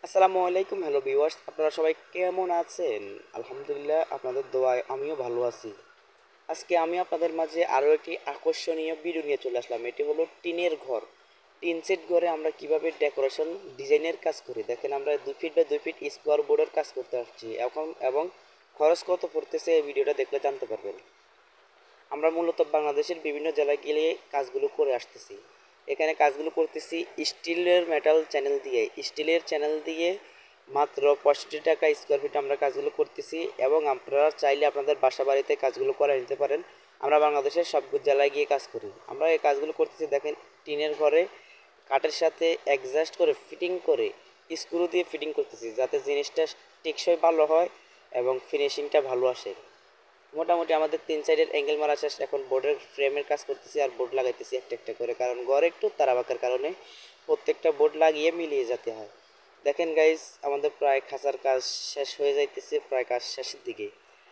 আসসালামু আলাইকুম, hello viewers, আপনারা সবাই কেমন আছেন? আলহামদুলিল্লাহ, আপনাদের দোয়ায় আমিও ভালো আছি। আজকে আমি আপনাদের মাঝে আরও একটি আকর্ষণীয় ভিডিও নিয়ে চলে আসলাম। এটি হলো টিনের ঘর। টিন সেট ঘরে আমরা কিভাবে ডেকোরেশন ডিজাইনের কাজ করি। দেখেন, আমরা 2 ফিট বাই 2 ফিট স্কোয়ার বোর্ডের কাজ করতে আসছি এখন, এবং খরচ কত পড়তেছে এই ভিডিওটা দেখলে জানতে পারবেন। আমরা মূলত বাংলাদেশের বিভিন্ন জেলায় গেলে কাজগুলো করে আসতেছি। এখানে কাজগুলো করতেছি স্টিলের চ্যানেল দিয়ে মাত্র 65 টাকা স্কোয়ার ফিট আমরা কাজগুলো করতেছি, এবং আপনারা চাইলে আপনাদের বাসা বাড়িতে কাজগুলো করে নিতে পারেন। আমরা বাংলাদেশের সব জেলায় গিয়ে কাজ করি। আমরা এই কাজগুলো করতেছি, দেখেন, টিনের ঘরে কাঠের সাথে অ্যাডজাস্ট করে ফিটিং করে স্ক্রু দিয়ে ফিটিং করতেছি, যাতে জিনিসটা টেকসই ভালো হয় এবং ফিনিশিংটা ভালো আসে। মোটামুটি আমাদের 3 সাইডের অ্যাঙ্গেল মারা শেষ। এখন বোর্ডের ফ্রেমের কাজ করতেছি আর বোর্ড লাগাইতেছি একটা একটা করে, কারণ ঘরে একটু তারাবাঁকার কারণে প্রত্যেকটা বোর্ড লাগিয়ে মিলিয়ে যেতে হয়। দেখেন গাইজ, আমাদের প্রায় খাঁচার কাজ শেষ হয়ে যাইতেছে, প্রায় কাজ শেষের দিকে।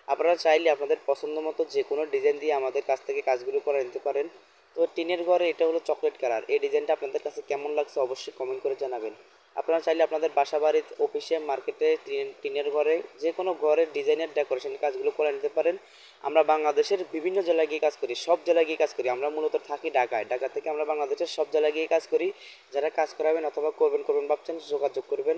আপনারা চাইলে আপনাদের পছন্দ মতো যে কোনো ডিজাইন দিয়ে আমাদের কাছ থেকে কাজগুলো করে নিতে পারেন। তো টিনের ঘরে এটা হলো চকলেট কালার। এই ডিজাইনটা আপনাদের কাছে কেমন লাগছে অবশ্যই কমেন্ট করে জানাবেন। আপনারা চাইলে আপনাদের বাসা বাড়ির অফিসে মার্কেটে টিনের ঘরে যে কোনো ঘরের ডিজাইনের ডেকোরেশন কাজগুলো করে নিতে পারেন। আমরা বাংলাদেশের বিভিন্ন জেলায় গিয়ে কাজ করি, সব জেলায় গিয়ে কাজ করি। আমরা মূলত থাকি ঢাকায়, ঢাকা থেকে আমরা বাংলাদেশের সব জেলায় গিয়ে কাজ করি। যারা কাজ করাবেন অথবা করবেন ভাবছেন, যোগাযোগ করবেন